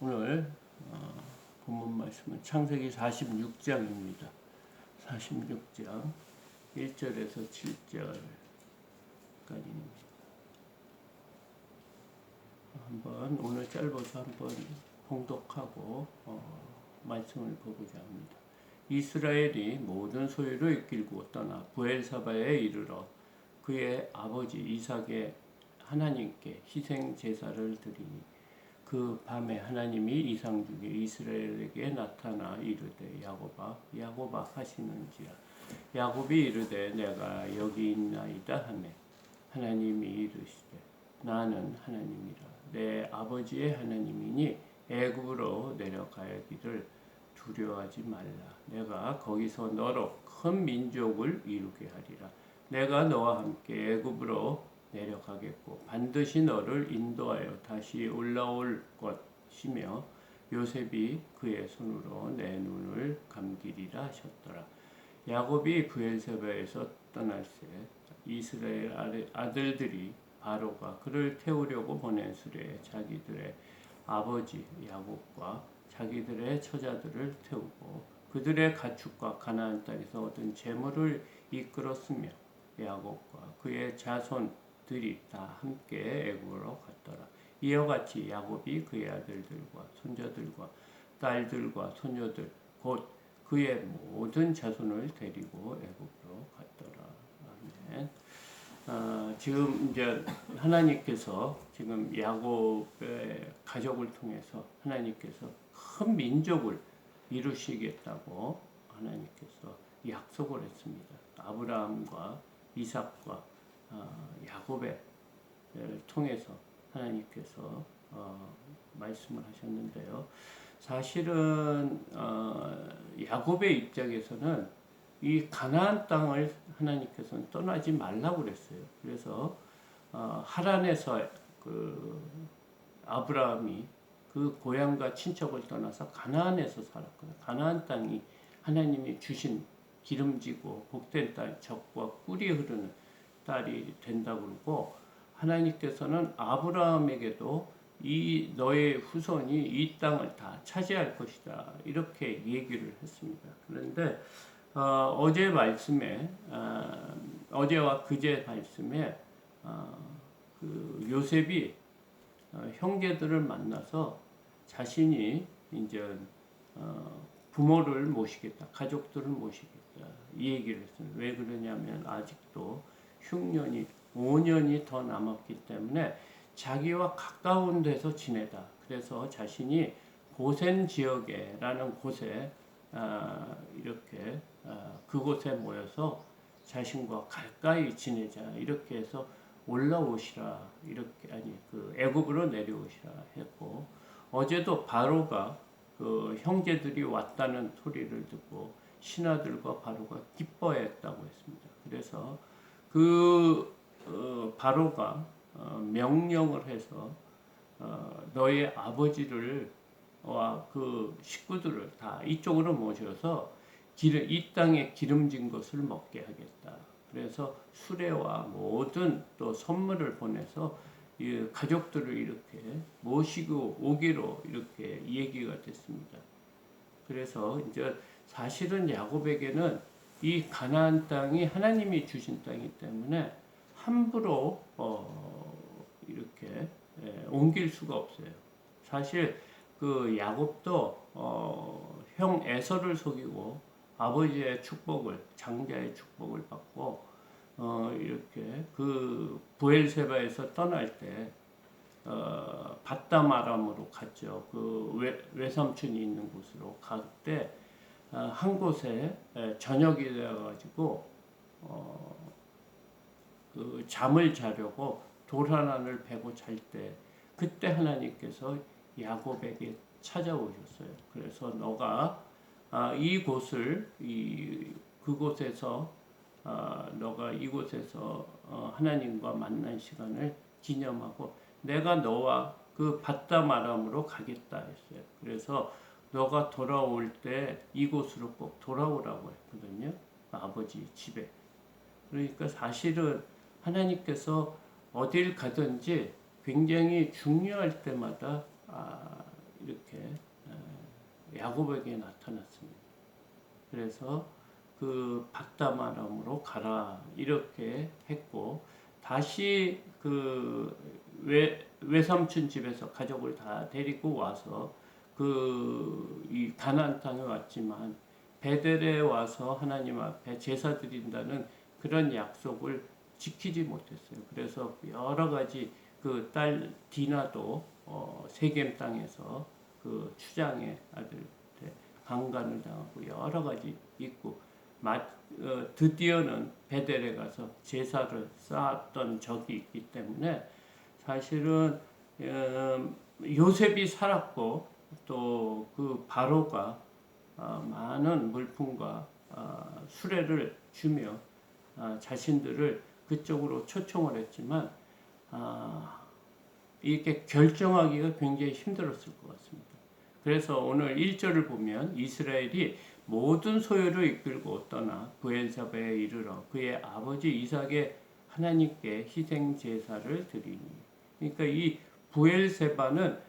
오늘 본문 말씀은 창세기 46장입니다. 46장 1절에서 7절까지입니다. 한번 오늘 짧아서 한번 봉독하고 말씀을 보고자 합니다. 이스라엘이 모든 소유를 이끌고 떠나 브엘사바에 이르러 그의 아버지 이삭의 하나님께 희생 제사를 드리니 그 밤에 하나님이 이상 중에 이스라엘에게 나타나 이르되 야곱아 하시는지라. 야곱이 이르되 내가 여기 있나이다 하매 하나님이 이르시되 나는 하나님이라 내 아버지의 하나님이니 애굽으로 내려가기를 두려워하지 말라. 내가 거기서 너로 큰 민족을 이루게 하리라. 내가 너와 함께 애굽으로 내려가겠고 반드시 너를 인도하여 다시 올라올 것이며 요셉이 그의 손으로 내 눈을 감기리라 하셨더라. 야곱이 브엘세바에서 떠날새 이스라엘 아들들이 바로가 그를 태우려고 보낸 수레에 자기들의 아버지 야곱과 자기들의 처자들을 태우고 그들의 가축과 가나안 땅에서 얻은 재물을 이끌었으며 야곱과 그의 자손들이 다 함께 애굽으로 갔더라. 이와 같이 야곱이 그의 아들들과 손자들과 딸들과 소녀들 곧 그의 모든 자손을 데리고 애굽으로 갔더라. 아멘. 지금 이제 하나님께서 지금 야곱의 가족을 통해서 하나님께서 큰 민족을 이루시겠다고 하나님께서 약속을 했습니다. 아브라함과 이삭과 야곱을 통해서 하나님께서 말씀을 하셨는데요. 사실은 야곱의 입장에서는 이 가나안 땅을 하나님께서는 떠나지 말라고 그랬어요. 그래서 하란에서 그 아브라함이 그 고향과 친척을 떠나서 가나안에서 살았거든요. 가나안 땅이 하나님이 주신 기름지고 복된 딸, 젖과 꿀이 흐르는 딸이 된다고 그러고 하나님께서는 아브라함에게도 이 너의 후손이 이 땅을 다 차지할 것이다 이렇게 얘기를 했습니다. 그런데 어제 말씀에 어제와 그제 말씀에 그 요셉이 형제들을 만나서 자신이 이제 부모를 모시겠다, 가족들을 모시겠다 이 얘기를 했습니다. 왜 그러냐면 아직도 흉년이 5년이 더 남았기 때문에 자기와 가까운 데서 지내다. 그래서 자신이 고센 지역에라는 곳에 이렇게 그곳에 모여서 자신과 가까이 지내자 이렇게 해서 올라오시라 이렇게 그 애굽으로 내려오시라 했고 어제도 바로가 그 형제들이 왔다는 소리를 듣고 신하들과 바로가 기뻐했다고 했습니다. 그래서 그 바로가 명령을 해서 너의 아버지를 와 그 식구들을 다 이쪽으로 모셔서 이 땅에 기름진 것을 먹게 하겠다. 그래서 수레와 모든 또 선물을 보내서 이 가족들을 이렇게 모시고 오기로 이렇게 얘기가 됐습니다. 그래서 이제 사실은 야곱에게는 이 가나안 땅이 하나님이 주신 땅이기 때문에 함부로 이렇게 옮길 수가 없어요. 사실 그 야곱도 형 에서를 속이고 아버지의 축복을 장자의 축복을 받고 이렇게 그 브엘세바에서 떠날 때 밧다마람으로 갔죠. 그 외삼촌이 있는 곳으로 갈 때 한 곳에 저녁이 되어가지고 그 잠을 자려고 돌 하나를 베고 잘 때 그때 하나님께서 야곱에게 찾아오셨어요. 그래서 너가 이곳을 그곳에서 너가 이곳에서 하나님과 만난 시간을 기념하고 내가 너와 그 밧다마람으로 가겠다 했어요. 그래서 너가 돌아올 때 이곳으로 꼭 돌아오라고 했거든요. 아버지 집에. 그러니까 사실은 하나님께서 어딜 가든지 굉장히 중요할 때마다 이렇게 야곱에게 나타났습니다. 그래서 그 박다마람으로 가라 이렇게 했고, 다시 그 외삼촌 집에서 가족을 다 데리고 와서 그 이 가나안 땅에 왔지만 베델에 와서 하나님 앞에 제사 드린다는 그런 약속을 지키지 못했어요. 그래서 여러 가지 그 딸 디나도 세겜 땅에서 그 추장의 아들 강간을 당하고 여러 가지 있고, 드디어는 베델에 가서 제사를 쌓았던 적이 있기 때문에 사실은 요셉이 살았고, 또 그 바로가 많은 물품과 수레를 주며 자신들을 그쪽으로 초청을 했지만 이렇게 결정하기가 굉장히 힘들었을 것 같습니다. 그래서 오늘 1절을 보면 이스라엘이 모든 소유를 이끌고 떠나 브엘사바에 이르러 그의 아버지 이삭의 하나님께 희생 제사를 드리니. 그러니까 이 브엘세바는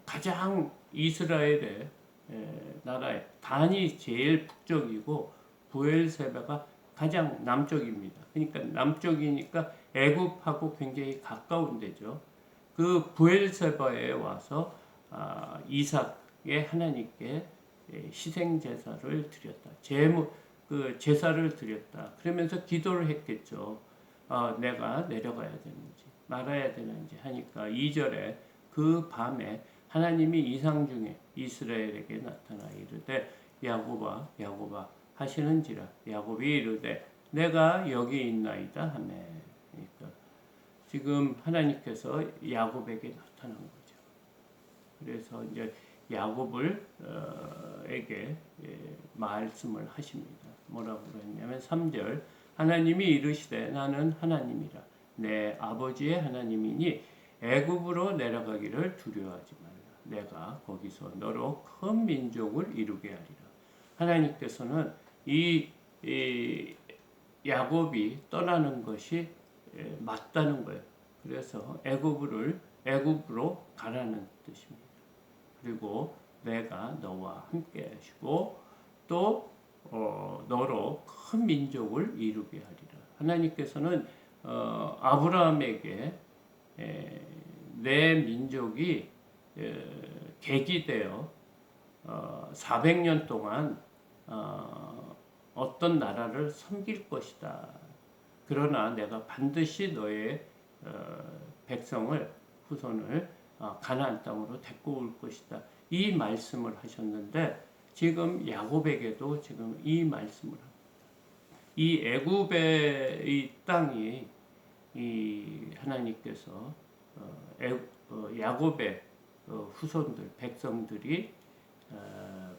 가장 이스라엘의 나라의 단이 제일 북쪽이고 브엘세바가 가장 남쪽입니다. 그러니까 남쪽이니까 애굽하고 굉장히 가까운 데죠. 그 브엘세바에 와서 이삭의 하나님께 희생 제사를 드렸다. 그 제사를 드렸다. 그러면서 기도를 했겠죠. 내가 내려가야 되는지 말아야 되는지 하니까 2절에 그 밤에 하나님이 이상 중에 이스라엘에게 나타나 이르되 야곱아 야곱아 하시는지라. 야곱이 이르되 내가 여기 있나이다 하매. 그러니까 지금 하나님께서 야곱에게 나타난 거죠. 그래서 이제 야곱을 에게 말씀을 하십니다. 뭐라고 그랬냐면 3절 하나님이 이르시되 나는 하나님이라 내 아버지의 하나님이니 애굽으로 내려가기를 두려워하지 말라. 내가 거기서 너로 큰 민족을 이루게 하리라. 하나님께서는 이 야곱이 떠나는 것이 맞다는 거예요. 그래서 애굽으로 가라는 뜻입니다. 그리고 내가 너와 함께 하시고 또 너로 큰 민족을 이루게 하리라. 하나님께서는 아브라함에게 내 민족이 계기되어 400년 동안 어떤 나라를 섬길 것이다. 그러나 내가 반드시 너의 백성을 후손을 가나안 땅으로 데리고 올 것이다. 이 말씀을 하셨는데 지금 야곱에게도 지금 이 말씀을 합니다. 이 애굽의 이 땅이 이 하나님께서 야곱의 후손들 백성들이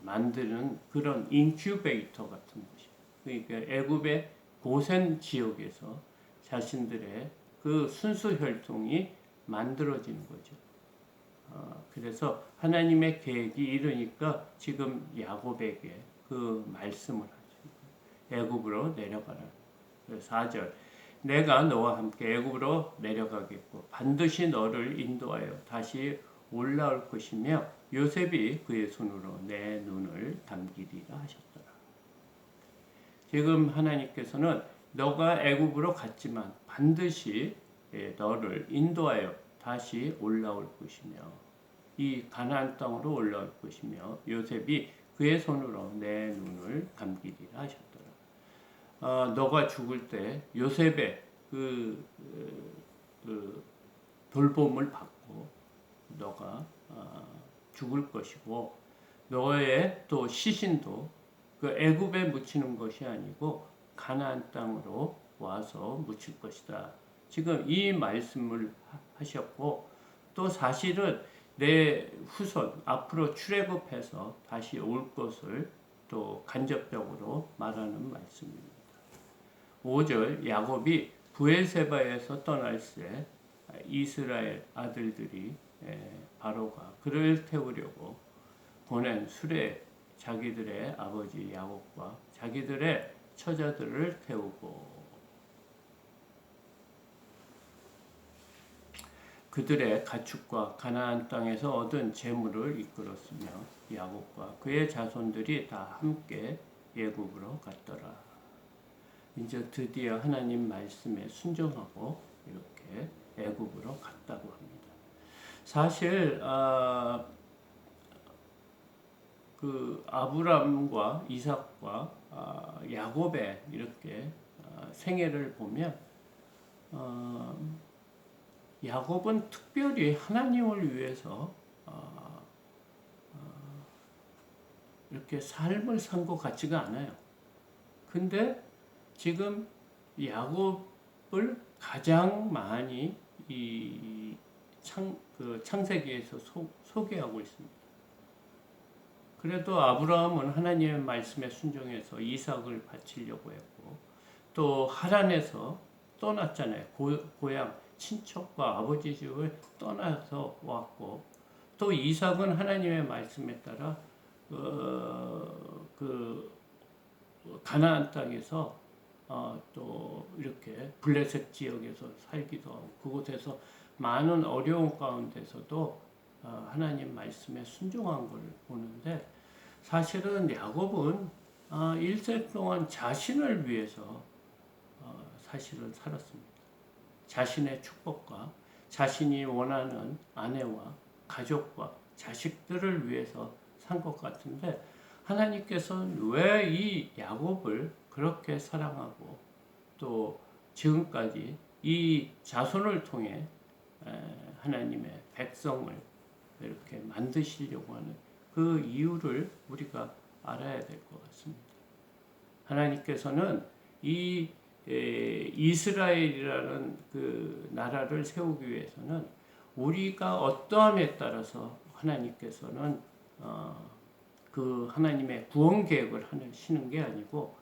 만드는 그런 인큐베이터 같은 것이에요. 그러니까 애굽의 고센 지역에서 자신들의 그 순수 혈통이 만들어지는 거죠. 그래서 하나님의 계획이 이르니까 지금 야곱에게 그 말씀을 하죠. 애굽으로 내려가라. 4절 내가 너와 함께 애굽으로 내려가겠고 반드시 너를 인도하여 다시 올라올 것이며 요셉이 그의 손으로 내 눈을 감기리라 하셨더라. 지금 하나님께서는 너가 애굽으로 갔지만 반드시 너를 인도하여 다시 올라올 것이며 이 가나안 땅으로 올라올 것이며 요셉이 그의 손으로 내 눈을 감기리라 하셨더라. 너가 죽을 때 요셉의 그 돌봄을 받고 너가 죽을 것이고 너의 또 시신도 그 애굽에 묻히는 것이 아니고 가나안 땅으로 와서 묻힐 것이다. 지금 이 말씀을 하셨고 또 사실은 내 후손 앞으로 출애굽해서 다시 올 것을 또 간접적으로 말하는 말씀입니다. 5절 야곱이 브엘세바에서 떠날 때 이스라엘 아들들이 바로가 그를 태우려고 보낸 수레 자기들의 아버지 야곱과 자기들의 처자들을 태우고 그들의 가축과 가나안 땅에서 얻은 재물을 이끌었으며 야곱과 그의 자손들이 다 함께 애굽으로 갔더라. 이제 드디어 하나님 말씀에 순종하고 이렇게 애굽으로 갔다고 합니다. 사실 그 아브람과 이삭과 야곱의 이렇게 생애를 보면 야곱은 특별히 하나님을 위해서 이렇게 삶을 산 것 같지가 않아요. 근데 지금 야곱을 가장 많이 이 창세기에서 소개하고 있습니다. 그래도 아브라함은 하나님의 말씀에 순종해서 이삭을 바치려고 했고, 또 하란에서 떠났잖아요. 고향 친척과 아버지 집을 떠나서 왔고, 또 이삭은 하나님의 말씀에 따라 그 가나안 땅에서 또 이렇게 블레셋 지역에서 살기도 하고, 그곳에서 많은 어려운 가운데서도 하나님 말씀에 순종한 걸 보는데, 사실은 야곱은 일생 동안 자신을 위해서 사실은 살았습니다. 자신의 축복과 자신이 원하는 아내와 가족과 자식들을 위해서 산 것 같은데, 하나님께서는 왜 이 야곱을 그렇게 사랑하고 또 지금까지 이 자손을 통해 하나님의 백성을 이렇게 만드시려고 하는 그 이유를 우리가 알아야 될 것 같습니다. 하나님께서는 이 이스라엘이라는 그 나라를 세우기 위해서는 우리가 어떠함에 따라서 하나님께서는 그 하나님의 구원 계획을 하시는 게 아니고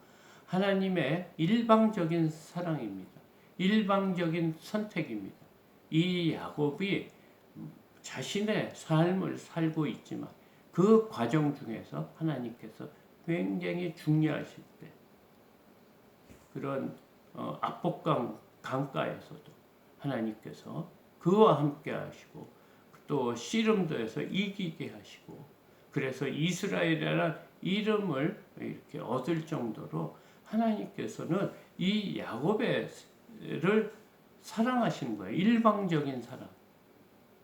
하나님의 일방적인 사랑입니다. 일방적인 선택입니다. 이 야곱이 자신의 삶을 살고 있지만 그 과정 중에서 하나님께서 굉장히 중요하실 때, 그런 압복강 강가에서도 하나님께서 그와 함께 하시고, 또 씨름도에서 이기게 하시고, 그래서 이스라엘이라는 이름을 이렇게 얻을 정도로 하나님께서는 이 야곱을 사랑하시는 거예요. 일방적인 사랑.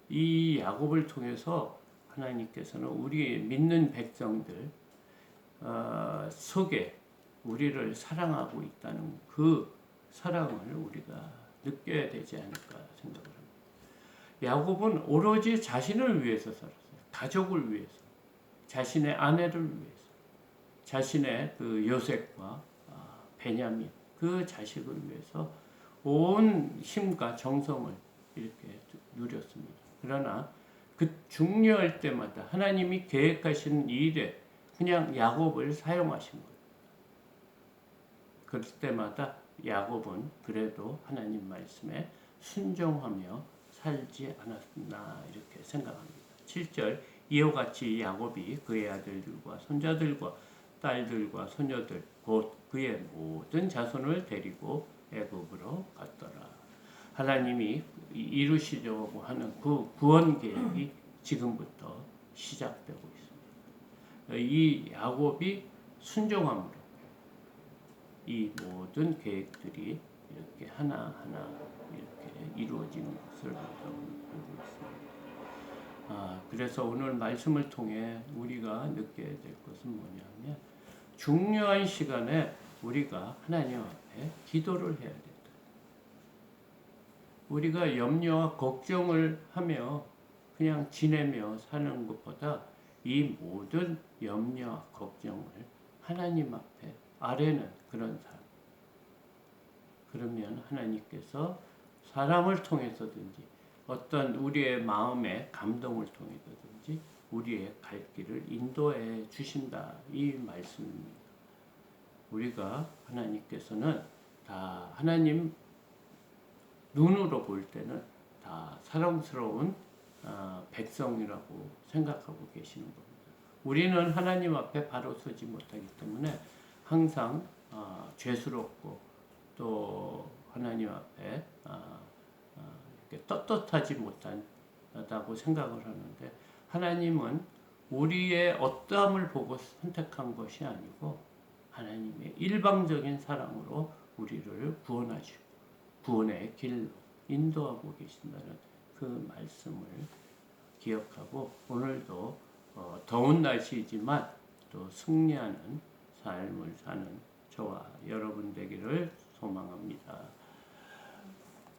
이 야곱을 통해서 하나님께서는 우리 믿는 백성들 속에 우리를 사랑하고 있다는 그 사랑을 우리가 느껴야 되지 않을까 생각을 합니다. 야곱은 오로지 자신을 위해서 살았어요. 가족을 위해서, 자신의 아내를 위해서, 자신의 그 요셉과 베냐민 그 자식을 위해서 온 힘과 정성을 이렇게 누렸습니다. 그러나 그 중요할 때마다 하나님이 계획하신 일에 그냥 야곱을 사용하신 거예요. 그럴 때마다 야곱은 그래도 하나님 말씀에 순종하며 살지 않았나 이렇게 생각합니다. 7절 이와 같이 야곱이 그의 아들들과 손자들과 딸들과 소녀들 곧 그의 모든 자손을 데리고 애굽으로 갔더라. 하나님이 이루시려고 하는 그 구원 계획이 지금부터 시작되고 있습니다. 이 야곱이 순종함으로 이 모든 계획들이 이렇게 하나하나 이렇게 이루어지는 것을 보고 있습니다. 그래서 오늘 말씀을 통해 우리가 느껴야 될 것은 뭐냐면, 중요한 시간에 우리가 하나님 앞에 기도를 해야 된다. 우리가 염려와 걱정을 하며 그냥 지내며 사는 것보다 이 모든 염려와 걱정을 하나님 앞에 아뢰는 그런 삶. 그러면 하나님께서 사람을 통해서든지 어떤 우리의 마음의 감동을 통해서든지 우리의 갈 길을 인도해 주신다. 이 말씀입니다. 우리가 하나님께서는 다 하나님 눈으로 볼 때는 다 사랑스러운 백성이라고 생각하고 계시는 겁니다. 우리는 하나님 앞에 바로 서지 못하기 때문에 항상 죄스럽고 또 하나님 앞에 떳떳하지 못하다고 생각을 하는데 하나님은 우리의 어떠함을 보고 선택한 것이 아니고 하나님의 일방적인 사랑으로 우리를 구원하시고 구원의 길로 인도하고 계신다는 그 말씀을 기억하고 오늘도 더운 날씨이지만 또 승리하는 삶을 사는 저와 여러분 되기를 소망합니다.